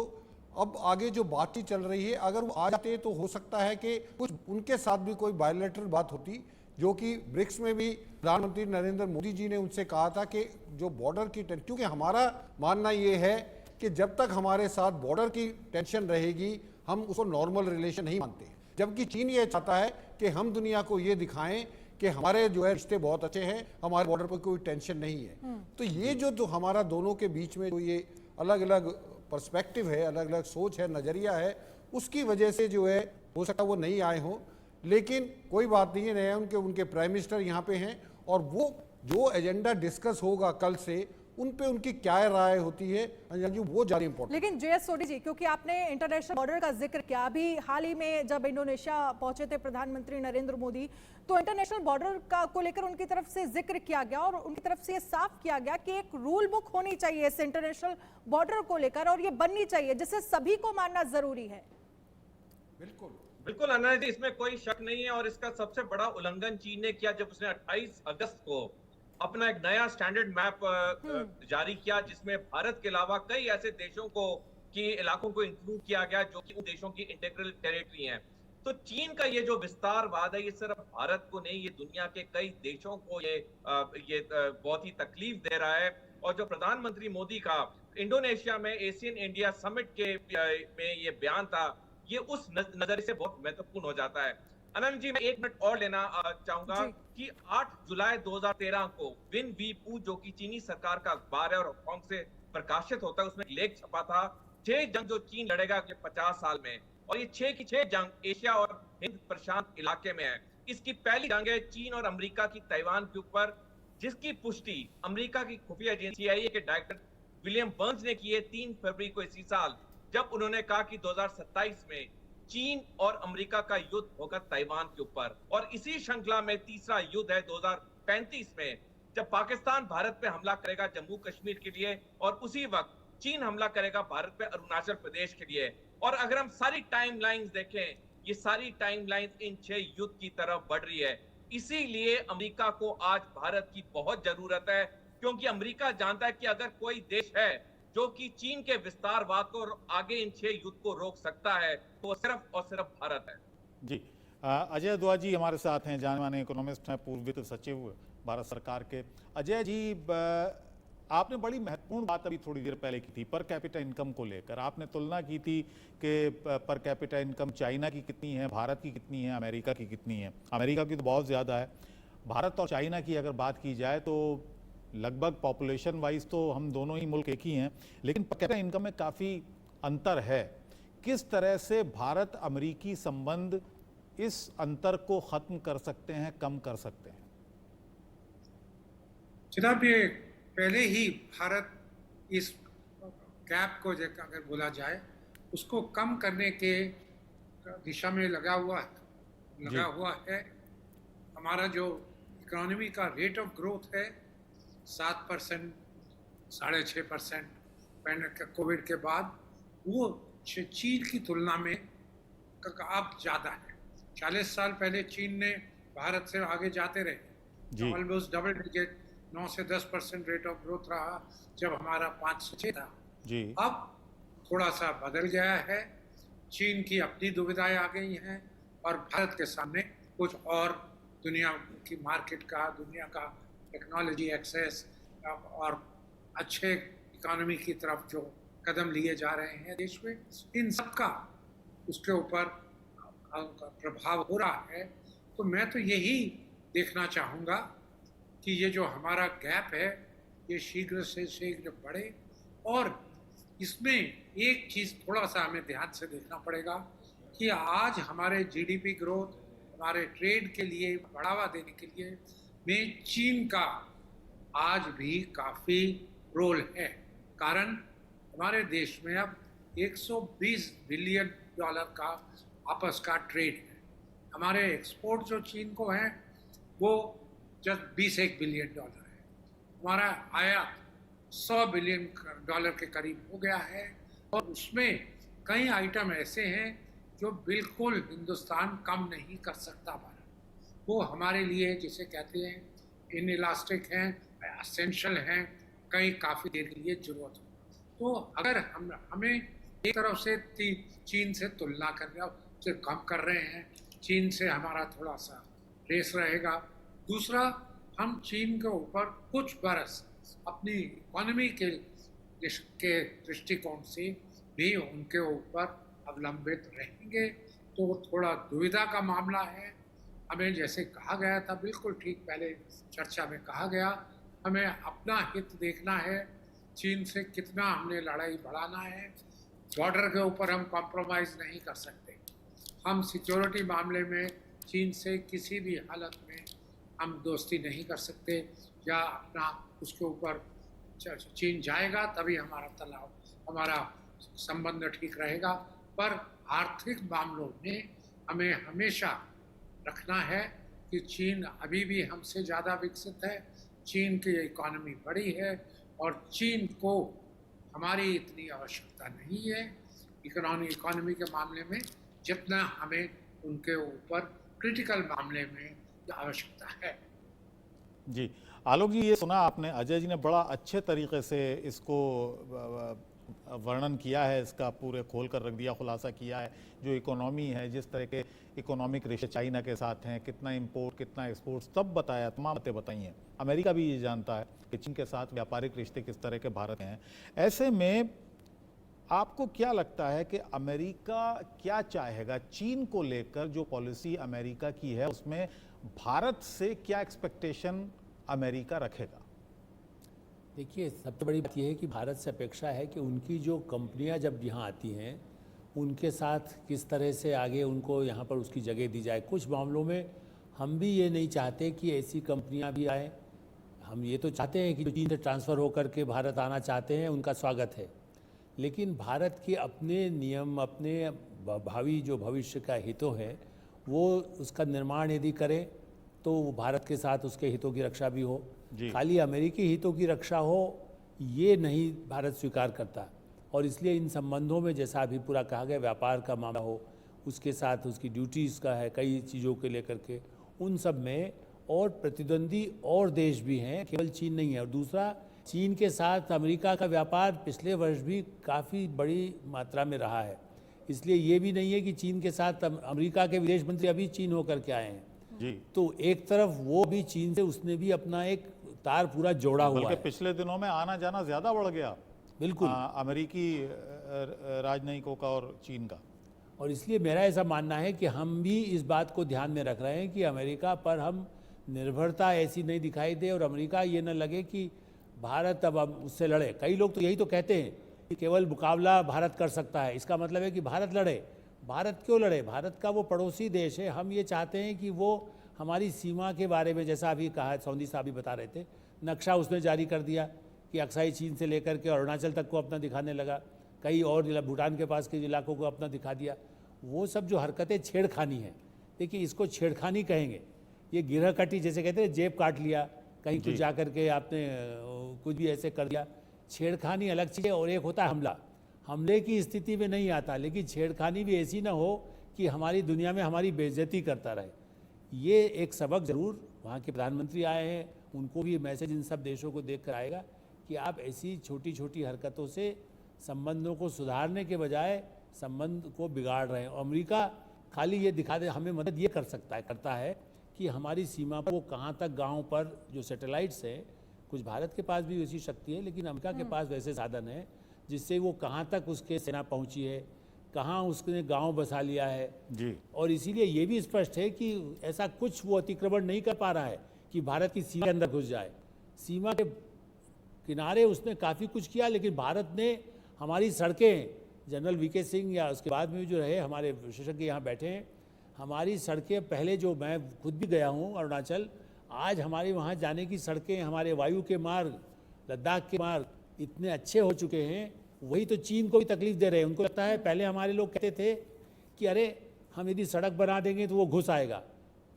S6: अब आगे जो बातचीत चल रही है, अगर वो आ जाते तो हो सकता है कि कुछ उनके साथ भी कोई बायलैटरल बात होती, जो कि ब्रिक्स में भी प्रधानमंत्री नरेंद्र मोदी जी ने उनसे कहा था कि जो बॉर्डर की टेंशन, क्योंकि हमारा मानना ये है कि जब तक हमारे साथ बॉर्डर की टेंशन रहेगी हम उसको नॉर्मल रिलेशन नहीं मानते। जबकि चीन ये चाहता है कि हम दुनिया को ये दिखाएं कि हमारे जो है रिश्ते बहुत अच्छे हैं, हमारे बॉर्डर पर कोई टेंशन नहीं है। तो ये जो हमारा दोनों के बीच में जो ये अलग अलग पर्सपेक्टिव है, अलग अलग सोच है, नज़रिया है, उसकी वजह से जो है हो सकता है वो नहीं आए हों। लेकिन कोई बात नहीं है, उनके प्राइम मिनिस्टर यहाँ पे हैं और वो जो एजेंडा डिस्कस होगा कल से, उन पे उनकी क्या राय होती है वो ज़्यादा इंपॉर्टेंट।
S2: लेकिन JS सोडी जी, क्योंकि आपने इंटरनेशनल बॉर्डर का जिक्र किया, अभी हाल ही में जब इंडोनेशिया पहुंचे थे प्रधानमंत्री नरेंद्र मोदी, तो इंटरनेशनल बॉर्डर का को लेकर उनकी तरफ से जिक्र किया गया और उनकी तरफ से ये साफ किया गया कि एक रूल बुक होनी चाहिए इस इंटरनेशनल बॉर्डर को लेकर और ये बननी चाहिए जिसे सभी को मानना जरूरी है।
S6: बिल्कुल,
S4: बिल्कुल अनंत जी, इसमें कोई शक नहीं है। और इसका सबसे बड़ा उल्लंघन चीन ने किया जब उसने 28 अगस्त को अपना एक नया स्टैंडर्ड मैप जारी किया, जिसमें भारत के अलावा कई ऐसे देशों को की इलाकों को इंक्लूड किया गया जो कि उन देशों की इंटीग्रल टेरिटरी हैं। तो चीन का ये जो विस्तारवाद है, ये सिर्फ भारत को नहीं, ये दुनिया के कई देशों को बहुत ही तकलीफ दे रहा है। और जो प्रधानमंत्री मोदी का इंडोनेशिया में एशियन इंडिया समिट में ये बयान था, ये उस नजरिए से बहुत महत्वपूर्ण हो जाता है। अनंत जी, मैं 1 मिनट और लेना चाहूंगा कि 8 जुलाई 2013 को विन वी पू, जो कि चीनी सरकार का अखबार है और हांगकांग से प्रकाशित होता है, उसमें एक लेख छपा था, 6 जंग जो चीन लड़ेगा अगले 50 साल में। और ये 6 की 6 जंग एशिया और हिंद प्रशांत इलाके में है। इसकी पहली जंग है चीन और अमेरिका की ताइवान के ऊपर, जिसकी पुष्टि अमेरिका की खुफिया एजेंसी CIA के डायरेक्टर विलियम बर्न्स ने की है 3 फरवरी को इसी साल, जब उन्होंने कहा कि 2027 में चीन और अमेरिका का युद्ध होगा ताइवान के ऊपर। और इसी श्रृंखला में तीसरा युद्ध है 2035 में, जब पाकिस्तान भारत पे हमला करेगा जम्मू कश्मीर के लिए, और उसी वक्त चीन हमला करेगा भारत पे अरुणाचल प्रदेश के लिए। और अगर हम सारी टाइमलाइंस देखें, ये सारी टाइमलाइंस इन 6 युद्ध की तरफ बढ़ रही है। इसीलिए अमेरिका को आज भारत की बहुत जरूरत है, क्योंकि अमेरिका जानता है कि अगर कोई देश है जो कि चीन के विस्तारवाद को आगे इन 6 युद्ध को रोक सकता है, तो वो सिर्फ और सिर्फ भारत है।
S1: जी, अजय दुआ जी हमारे साथ हैं, जाने माने इकोनॉमिस्ट हैं, पूर्व वित्त सचिव भारत सरकार के। अजय जी, आपने बड़ी महत्वपूर्ण बात अभी थोड़ी देर पहले की थी पर कैपिटा इनकम को लेकर। आपने तुलना की थी कि पर कैपिटा इनकम चाइना की कितनी है, भारत की कितनी है, अमेरिका की कितनी है। अमेरिका की तो बहुत ज़्यादा है। भारत और चाइना की अगर बात की जाए तो लगभग पॉपुलेशन वाइज तो हम दोनों ही मुल्क एक ही हैं, लेकिन पर कैपिटा इनकम में काफ़ी अंतर है। किस तरह से भारत अमेरिकी संबंध इस अंतर को ख़त्म कर सकते हैं, कम कर सकते हैं?
S5: जनाब, ये पहले ही भारत इस गैप को अगर बोला जाए उसको कम करने के दिशा में लगा हुआ है। हमारा जो इकोनॉमी का रेट ऑफ ग्रोथ है 7%, 6.5% कोविड के बाद, वो चीन की तुलना में अब ज़्यादा है। 40 साल पहले चीन ने भारत से आगे जाते रहे, ऑलमोस्ट डबल डिजिट 9 से 10% रेट ऑफ ग्रोथ रहा, जब हमारा 5 से 6 था। अब थोड़ा सा बदल गया है। चीन की अपनी दुविधाएं आ गई हैं और भारत के सामने कुछ और दुनिया की मार्केट का, दुनिया का टेक्नोलॉजी एक्सेस और अच्छे इकोनॉमी की तरफ जो कदम लिए जा रहे हैं देश में, इन सब का उसके ऊपर प्रभाव हो रहा है। तो मैं तो यही देखना चाहूँगा कि ये जो हमारा गैप है ये शीघ्र से शीघ्र बढ़े। और इसमें एक चीज़ थोड़ा सा हमें ध्यान से देखना पड़ेगा कि आज हमारे GDP ग्रोथ, हमारे ट्रेड के लिए बढ़ावा देने के लिए में चीन का आज भी काफ़ी रोल है। कारण हमारे देश में अब $120 बिलियन का आपस का ट्रेड है। हमारे एक्सपोर्ट जो चीन को हैं वो जस्ट $21 बिलियन है। हमारा आयात $100 बिलियन के करीब हो गया है। और उसमें कई आइटम ऐसे हैं जो बिल्कुल हिंदुस्तान कम नहीं कर सकता। भारत वो हमारे लिए जिसे कहते हैं इनइलास्टिक हैं, एसेंशियल हैं, कई काफ़ी देर के लिए जरूरत हो। तो अगर हमें एक तरफ से चीन से तुलना करना से कम कर रहे हैं, चीन से हमारा थोड़ा सा रेस रहेगा। दूसरा, हम चीन के ऊपर कुछ बरस अपनी इकोनॉमी के दृष्टिकोण से भी उनके ऊपर अवलंबित रहेंगे। तो थोड़ा दुविधा का मामला है। हमें जैसे कहा गया था, बिल्कुल ठीक पहले चर्चा में कहा गया, हमें अपना हित देखना है। चीन से कितना हमने लड़ाई बढ़ाना है, बॉर्डर के ऊपर हम कॉम्प्रोमाइज़ नहीं कर सकते। हम सिक्योरिटी मामले में चीन से किसी भी हालत में हम दोस्ती नहीं कर सकते, या अपना उसके ऊपर चीन जाएगा तभी हमारा संबंध ठीक रहेगा। पर आर्थिक मामलों में हमें हमेशा रखना है कि चीन अभी भी हमसे ज़्यादा विकसित है, चीन की इकोनॉमी बड़ी है और चीन को हमारी इतनी आवश्यकता नहीं है इकोनॉमी के मामले में जितना हमें उनके ऊपर क्रिटिकल मामले में आवश्यकता है।
S1: जी आलोक जी, ये सुना आपने, अजय जी ने बड़ा अच्छे तरीके से इसको वर्णन किया है, इसका पूरे खोल कर रख दिया, खुलासा किया है। जो इकोनॉमी है, जिस तरह के इकोनॉमिक रिश्ते चाइना के साथ हैं, कितना इंपोर्ट कितना एक्सपोर्ट, सब बताया, तमाम बातें बताई हैं। अमेरिका भी ये जानता है कि चीन के साथ व्यापारिक रिश्ते किस तरह के भारत के हैं। ऐसे में आपको क्या लगता है कि अमेरिका क्या चाहेगा चीन को लेकर? जो पॉलिसी अमेरिका की है उसमें भारत से क्या एक्सपेक्टेशन अमेरिका रखेगा?
S7: देखिए, सबसे बड़ी बात यह है कि भारत से अपेक्षा है कि उनकी जो कंपनियां जब यहाँ आती हैं उनके साथ किस तरह से आगे उनको यहाँ पर उसकी जगह दी जाए। कुछ मामलों में हम भी ये नहीं चाहते कि ऐसी कंपनियां भी आए। हम ये तो चाहते हैं कि जो चीन से ट्रांसफ़र होकर के भारत आना चाहते हैं उनका स्वागत है, लेकिन भारत के अपने नियम, अपने भावी जो भविष्य का हितों है वो उसका निर्माण यदि करें तो वो भारत के साथ उसके हितों की रक्षा भी हो। खाली अमेरिकी हितों की रक्षा हो ये नहीं भारत स्वीकार करता, और इसलिए इन संबंधों में जैसा अभी पूरा कहा गया, व्यापार का मामला हो, उसके साथ उसकी ड्यूटीज़ का है, कई चीज़ों के लेकर के, उन सब में और प्रतिद्वंदी और देश भी हैं, केवल चीन नहीं है। और दूसरा, चीन के साथ अमेरिका का व्यापार पिछले वर्ष भी काफ़ी बड़ी मात्रा में रहा है। इसलिए ये भी नहीं है कि चीन के साथ अमेरिका के विदेश मंत्री अभी चीन होकर के आए हैं जी। तो एक तरफ वो भी चीन से उसने भी अपना एक तार पूरा जोड़ा हुआ है।
S1: पिछले दिनों में आना जाना ज्यादा बढ़ गया,
S7: बिल्कुल,
S1: अमेरिकी राजनयिकों का और चीन का।
S7: और इसलिए मेरा ऐसा मानना है कि हम भी इस बात को ध्यान में रख रहे हैं कि अमेरिका पर हम निर्भरता ऐसी नहीं दिखाई दे और अमेरिका ये न लगे कि भारत अब उससे लड़े। कई लोग तो यही तो कहते हैं कि केवल मुकाबला भारत कर सकता है, इसका मतलब है कि भारत लड़े। भारत क्यों लड़े? भारत का वो पड़ोसी देश है। हम ये चाहते हैं कि वो हमारी सीमा के बारे में, जैसा अभी कहा सौंधी साहब भी बता रहे थे, नक्शा उसने जारी कर दिया कि अक्साई चीन से लेकर के अरुणाचल तक को अपना दिखाने लगा, कई और भूटान के पास के इलाकों को अपना दिखा दिया। वो सब जो हरकतें छेड़खानी हैं, देखिए इसको छेड़खानी कहेंगे। ये गिरह कटी जैसे कहते हैं, जेब काट लिया, कहीं कुछ जा कर के आपने कुछ भी ऐसे कर दिया। छेड़खानी अलग चीज़ है और एक होता है हमला। हमले की स्थिति में नहीं आता, लेकिन छेड़खानी भी ऐसी ना हो कि हमारी दुनिया में हमारी बेइज्जती करता रहे। ये एक सबक ज़रूर वहाँ के प्रधानमंत्री आए हैं, उनको भी मैसेज इन सब देशों को देख कर आएगा कि आप ऐसी छोटी छोटी हरकतों से संबंधों को सुधारने के बजाय संबंध को बिगाड़ रहे हैं। अमेरिका खाली ये दिखा दे, हमें मदद ये करता है कि हमारी सीमा पर वो कहाँ तक गाँव पर जो सैटेलाइट्स हैं, कुछ भारत के पास भी वैसी शक्ति है लेकिन अमेरिका के पास वैसे साधन है जिससे वो कहाँ तक उसके सेना पहुँची है, कहाँ उसने गांव बसा लिया है जी। और इसीलिए ये भी स्पष्ट है कि ऐसा कुछ वो अतिक्रमण नहीं कर पा रहा है कि भारत की सीमा के अंदर घुस जाए। सीमा के किनारे उसने काफ़ी कुछ किया, लेकिन भारत ने हमारी सड़कें, जनरल वीके सिंह या उसके बाद में जो रहे हमारे विशेषज्ञ यहाँ बैठे हैं, हमारी सड़कें पहले, जो मैं खुद भी गया हूँ अरुणाचल, आज हमारे वहाँ जाने की सड़कें, हमारे वायु के मार्ग, लद्दाख के मार्ग इतने अच्छे हो चुके हैं। वही तो चीन को भी तकलीफ दे रहे हैं। उनको लगता है, पहले हमारे लोग कहते थे कि अरे हम यदि सड़क बना देंगे तो वो घुस आएगा।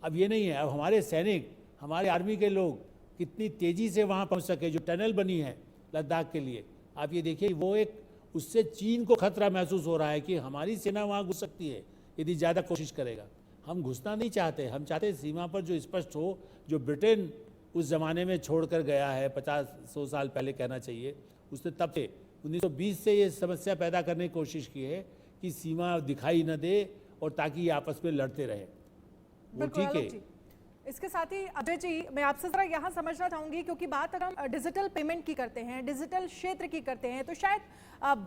S7: अब ये नहीं है। अब हमारे सैनिक, हमारे आर्मी के लोग कितनी तेज़ी से वहाँ पहुँच सके। जो टनल बनी है लद्दाख के लिए, आप ये देखिए, वो एक, उससे चीन को खतरा महसूस हो रहा है कि हमारी सेना वहाँ घुस सकती है यदि ज़्यादा कोशिश करेगा। हम घुसना नहीं चाहते, हम चाहते सीमा पर जो स्पष्ट हो, जो ब्रिटेन उस ज़माने में छोड़ कर गया है, 50-100 साल पहले कहना चाहिए, उसने तब से 1920 से ये समस्या पैदा करने की कोशिश की है कि सीमा दिखाई न दे और ताकि ये आपस में लड़ते रहे। वो ठीक है।
S2: इसके साथ ही अजय जी, मैं आपसे जरा यहाँ समझना चाहूंगी, क्योंकि बात अगर हम डिजिटल पेमेंट की करते हैं, डिजिटल क्षेत्र की करते हैं, तो शायद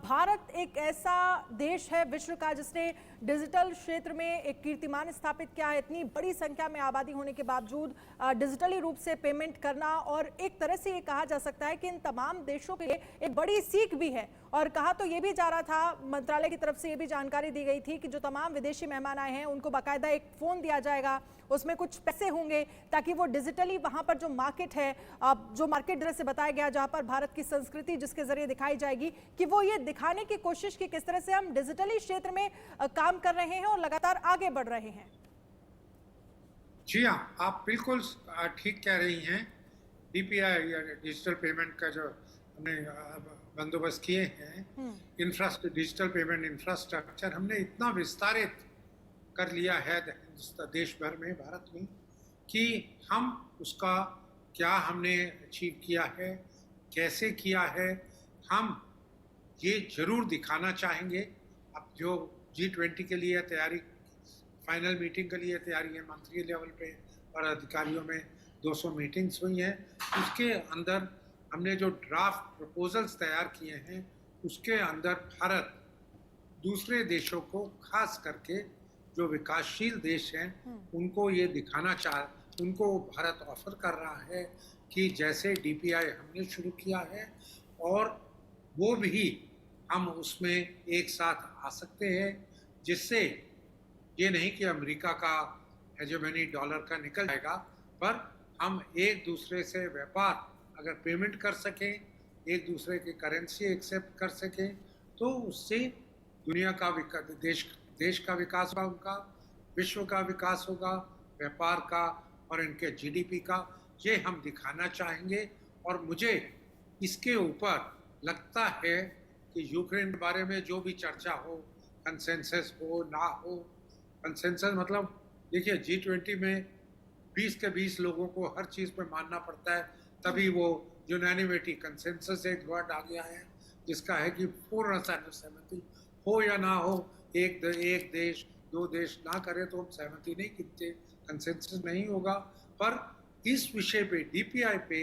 S2: भारत एक ऐसा देश है विश्व का जिसने डिजिटल क्षेत्र में एक कीर्तिमान स्थापित किया है। इतनी बड़ी संख्या में आबादी होने के बावजूद डिजिटली रूप से पेमेंट करना, और एक तरह से ये कहा जा सकता है कि इन तमाम देशों के लिए एक बड़ी सीख भी है। और कहा तो ये भी जा रहा था, मंत्रालय की तरफ से ये भी जानकारी दी गई थी कि जो तमाम विदेशी मेहमान आए हैं उनको बाकायदा एक फ़ोन दिया जाएगा, उसमें कुछ पैसे होंगे ताकि वो डिजिटली वहाँ पर जो मार्केट है, जो मार्केट जैसे बताया गया, जहाँ पर भारत की संस्कृति जिसके जरिए दिखाई जाएगी, कि वो ये दिखाने की कोशिश की किस तरह से हम डिजिटली क्षेत्र में काम कर रहे हैं और लगातार आगे बढ़ रहे हैं।
S5: जी हाँ, आप बिल्कुल ठीक कह रही हैं। डीपीआई या डिजिटल पेमेंट का जो हमने बंदोबस्त किए हैं, डिजिटल पेमेंट इंफ्रास्ट्रक्चर हमने इतना विस्तारित कर लिया है देश भर में, भारत में, कि हम उसका क्या हमने अचीव किया है, कैसे किया है, हम ये जरूर दिखाना चाहेंगे। अब जो G20 के लिए तैयारी, फाइनल मीटिंग के लिए तैयारी है, मंत्री लेवल पे और अधिकारियों में 200 मीटिंग्स हुई हैं। उसके अंदर हमने जो ड्राफ्ट प्रपोजल्स तैयार किए हैं, उसके अंदर भारत दूसरे देशों को, खास करके जो विकासशील देश हैं, उनको ये दिखाना उनको भारत ऑफर कर रहा है कि जैसे DPI हमने शुरू किया है और वो भी हम उसमें एक साथ आ सकते हैं, जिससे ये नहीं कि अमेरिका का हेजेमनी डॉलर का निकल जाएगा, पर हम एक दूसरे से व्यापार अगर पेमेंट कर सकें, एक दूसरे की करेंसी एक्सेप्ट कर सकें, तो उससे दुनिया का देश का विकास होगा, उनका विश्व का विकास होगा, व्यापार का और इनके GDP का, ये हम दिखाना चाहेंगे। और मुझे इसके ऊपर लगता है कि यूक्रेन के बारे में जो भी चर्चा हो, कंसेंसस हो ना हो, कंसेंसस मतलब देखिए G20 में 20 के 20 लोगों को हर चीज़ पे मानना पड़ता है, तभी वो यूनानिमिटी कंसेंसस एक वर्ड आ गया है, जिसका है कि पूर्ण सहमति हो या ना हो, एक देश 2 देश ना करे तो हम सहमति नहीं गिनते, कंसेंसस नहीं होगा। पर इस विषय पे DPI पे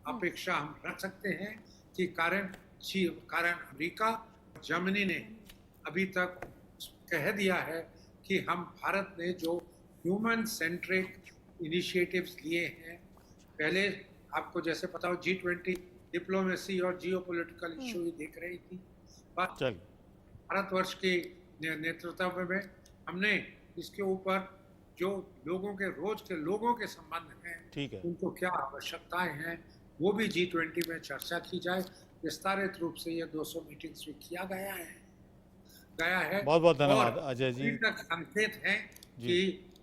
S5: अपेक्षा हम रख सकते हैं कि कारण अमेरिका, जर्मनी ने अभी तक कह दिया है कि हम भारत ने जो ह्यूमन सेंट्रिक इनिशिएटिव्स लिए हैं, पहले आपको जैसे पता हो G20 डिप्लोमेसी और जियोपॉलिटिकल इशू ही देख रही थी, पर भारतवर्ष के नेतृत्व में हमने इसके ऊपर जो लोगों के संबंध हैं, उनको क्या आवश्यकताएं हैं, वो भी G20 में चर्चा की जाए। विस्तारित रूप से ये 200 मीटिंग्स में किया गया है।
S1: बहुत बहुत धन्यवाद अजय जी।
S5: तक संकेत है कि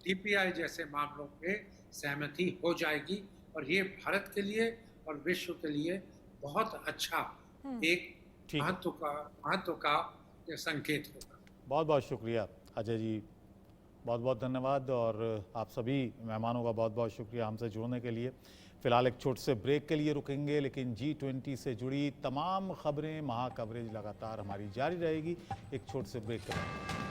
S5: DPI जैसे मामलों पे सहमति हो जाएगी और ये भारत के लिए और विश्व के लिए बहुत अच्छा एक महत्व का संकेत होगा।
S1: बहुत बहुत शुक्रिया अजय जी, बहुत बहुत धन्यवाद। और आप सभी मेहमानों का बहुत बहुत शुक्रिया हमसे जुड़ने के लिए। फिलहाल एक छोटे से ब्रेक के लिए रुकेंगे, लेकिन G20 से जुड़ी तमाम खबरें, महा कवरेज लगातार हमारी जारी रहेगी। एक छोटे से ब्रेक करेंगे।